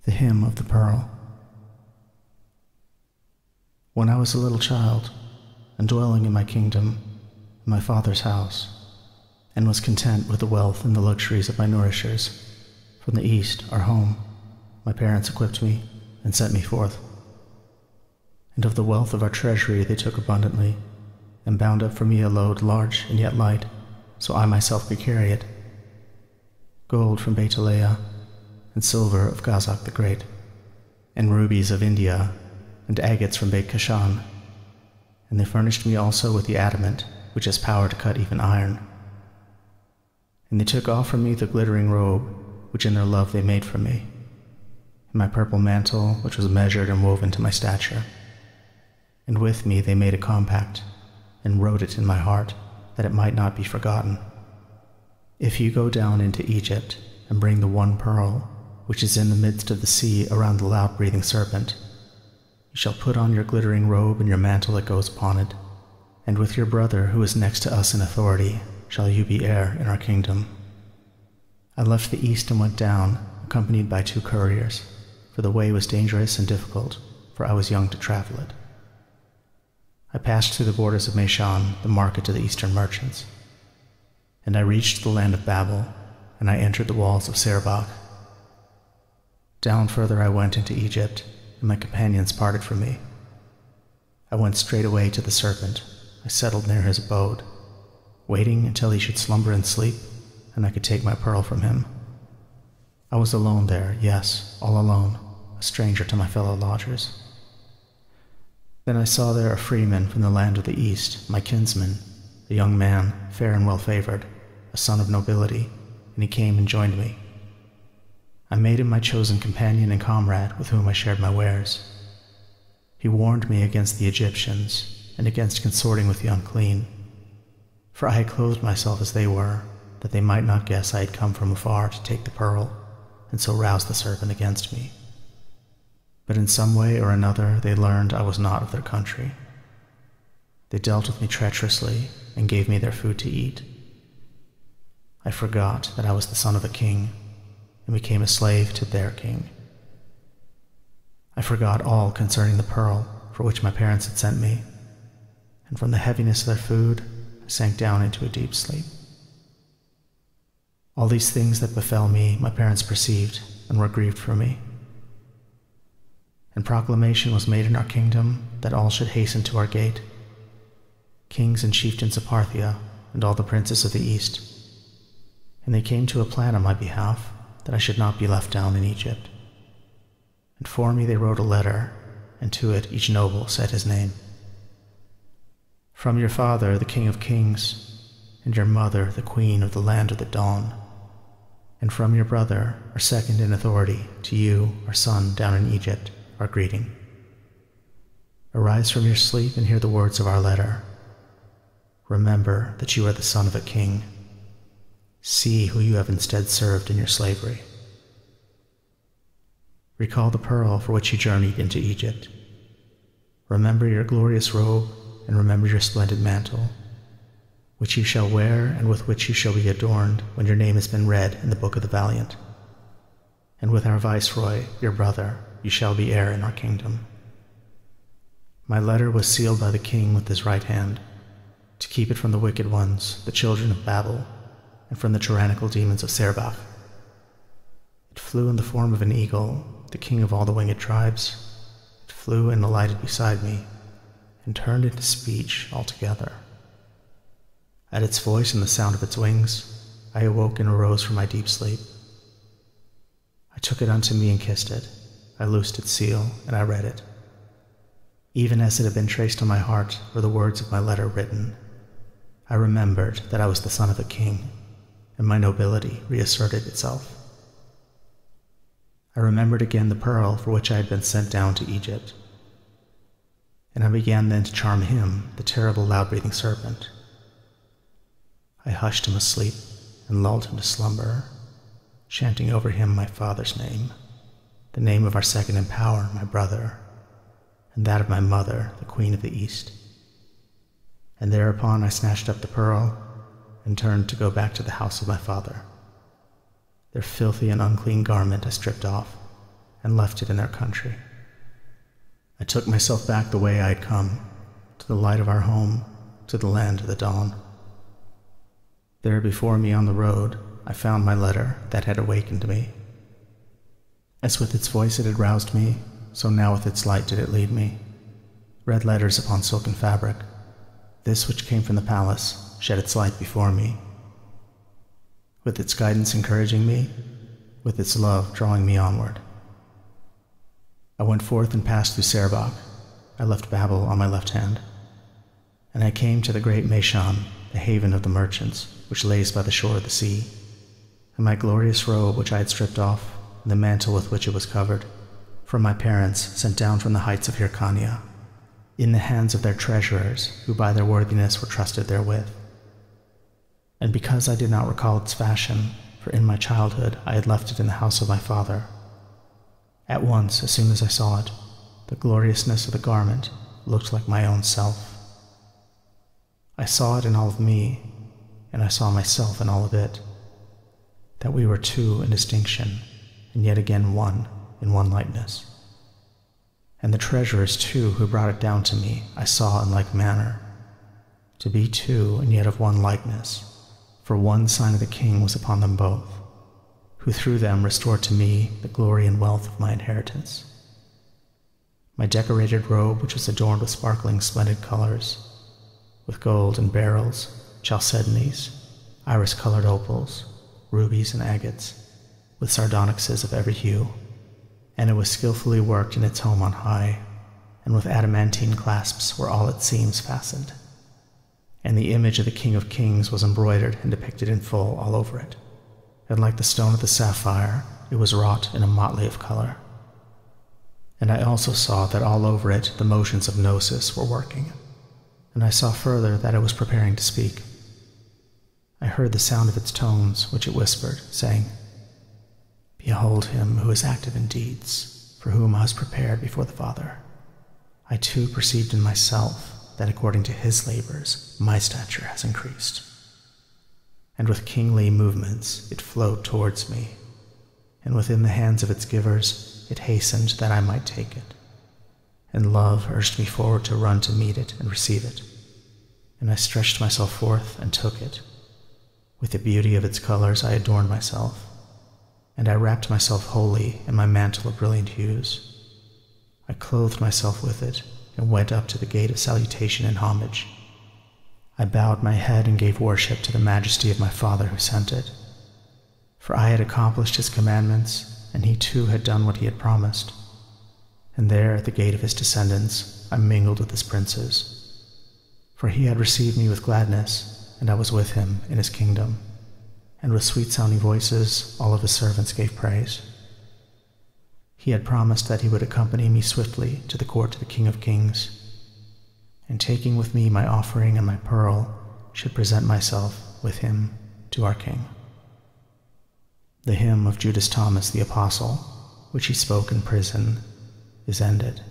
The Hymn of the Pearl. When I was a little child, and dwelling in my kingdom, in my father's house, and was content with the wealth and the luxuries of my nourishers, from the east, our home, my parents equipped me and sent me forth. And of the wealth of our treasury they took abundantly, and bound up for me a load large and yet light, so I myself could carry it. Gold from Beit-Leah, and silver of Gazak the Great, and rubies of India, and agates from Beit Kashan. And they furnished me also with the adamant, which has power to cut even iron. And they took off from me the glittering robe, which in their love they made for me, and my purple mantle, which was measured and woven to my stature. And with me they made a compact, and wrote it in my heart, that it might not be forgotten. If you go down into Egypt, and bring the one pearl, which is in the midst of the sea around the loud-breathing serpent, you shall put on your glittering robe and your mantle that goes upon it, and with your brother, who is next to us in authority, shall you be heir in our kingdom. I left the east and went down, accompanied by 2 couriers, for the way was dangerous and difficult, for I was young to travel it. I passed through the borders of Meshan, the market to the eastern merchants. And I reached the land of Babel, and I entered the walls of Syriac. Down further I went into Egypt, and my companions parted from me. I went straight away to the serpent. I settled near his abode, waiting until he should slumber and sleep, and I could take my pearl from him. I was alone there, yes, all alone, a stranger to my fellow lodgers. Then I saw there a freeman from the land of the east, my kinsman, a young man, fair and well-favored, a son of nobility, and he came and joined me. I made him my chosen companion and comrade with whom I shared my wares. He warned me against the Egyptians and against consorting with the unclean, for I had clothed myself as they were, that they might not guess I had come from afar to take the pearl, and so rouse the serpent against me. But in some way or another they learned I was not of their country. They dealt with me treacherously and gave me their food to eat. I forgot that I was the son of a king, and became a slave to their king. I forgot all concerning the pearl for which my parents had sent me, and from the heaviness of their food I sank down into a deep sleep. All these things that befell me my parents perceived and were grieved for me. And proclamation was made in our kingdom that all should hasten to our gate, kings and chieftains of Parthia and all the princes of the east. And they came to a plan on my behalf that I should not be left down in Egypt. And for me they wrote a letter, and to it each noble said his name. From your father, the King of Kings, and your mother, the Queen of the land of the dawn, and from your brother, our second in authority, to you, our son down in Egypt, our greeting. Arise from your sleep and hear the words of our letter. Remember that you are the son of a king. See who you have instead served in your slavery. Recall the pearl for which you journeyed into Egypt. Remember your glorious robe, and remember your splendid mantle, which you shall wear and with which you shall be adorned when your name has been read in the book of the valiant. And with our viceroy, your brother, you shall be heir in our kingdom. My letter was sealed by the king with his right hand, to keep it from the wicked ones, the children of Babel, and from the tyrannical demons of Syriac. It flew in the form of an eagle, the king of all the winged tribes. It flew and alighted beside me, and turned into speech altogether. At its voice and the sound of its wings, I awoke and arose from my deep sleep. I took it unto me and kissed it. I loosed its seal, and I read it. Even as it had been traced on my heart were the words of my letter written. I remembered that I was the son of a king, and my nobility reasserted itself. I remembered again the pearl for which I had been sent down to Egypt. And I began then to charm him, the terrible loud-breathing serpent. I hushed him asleep and lulled him to slumber, chanting over him my father's name, the name of our second in power, my brother, and that of my mother, the Queen of the East. And thereupon I snatched up the pearl and turned to go back to the house of my father. Their filthy and unclean garment I stripped off, and left it in their country. I took myself back the way I had come, to the light of our home, to the land of the dawn. There before me on the road, I found my letter that had awakened me. As with its voice it had roused me, so now with its light did it lead me. Red letters upon silken fabric, this which came from the palace shed its light before me. With its guidance encouraging me, with its love drawing me onward. I went forth and passed through Serbach. I left Babel on my left hand, and I came to the great Meshan, the haven of the merchants, which lays by the shore of the sea. And my glorious robe, which I had stripped off, and the mantle with which it was covered, from my parents sent down from the heights of Hyrcania, in the hands of their treasurers, who by their worthiness were trusted therewith. And because I did not recall its fashion, for in my childhood I had left it in the house of my father, at once, as soon as I saw it, the gloriousness of the garment looked like my own self. I saw it in all of me, and I saw myself in all of it, that we were two in distinction, and yet again one in one likeness. And the treasurers too who brought it down to me I saw in like manner, to be two and yet of one likeness, for one sign of the king was upon them both, who through them restored to me the glory and wealth of my inheritance. My decorated robe, which was adorned with sparkling splendid colors, with gold and beryls, chalcedonies, iris-colored opals, rubies and agates, with sardonyxes of every hue, and it was skillfully worked in its home on high, and with adamantine clasps were all its seams fastened. And the image of the King of Kings was embroidered and depicted in full all over it, and like the stone of the sapphire, it was wrought in a motley of color. And I also saw that all over it the motions of Gnosis were working, and I saw further that it was preparing to speak. I heard the sound of its tones, which it whispered, saying, "Behold him who is active in deeds, for whom I was prepared before the Father. I too perceived in myself that according to his labors my stature has increased." And with kingly movements it flowed towards me, and within the hands of its givers it hastened that I might take it. And love urged me forward to run to meet it and receive it, and I stretched myself forth and took it. With the beauty of its colors I adorned myself, and I wrapped myself wholly in my mantle of brilliant hues. I clothed myself with it and went up to the gate of salutation and homage. I bowed my head and gave worship to the majesty of my Father who sent it, for I had accomplished his commandments, and he too had done what he had promised. And there at the gate of his descendants I mingled with his princes, for he had received me with gladness, and I was with him in his kingdom, and with sweet-sounding voices all of his servants gave praise. He had promised that he would accompany me swiftly to the court of the King of Kings, and taking with me my offering and my pearl, should present myself with him to our King. The hymn of Judas Thomas the Apostle, which he spoke in prison, is ended.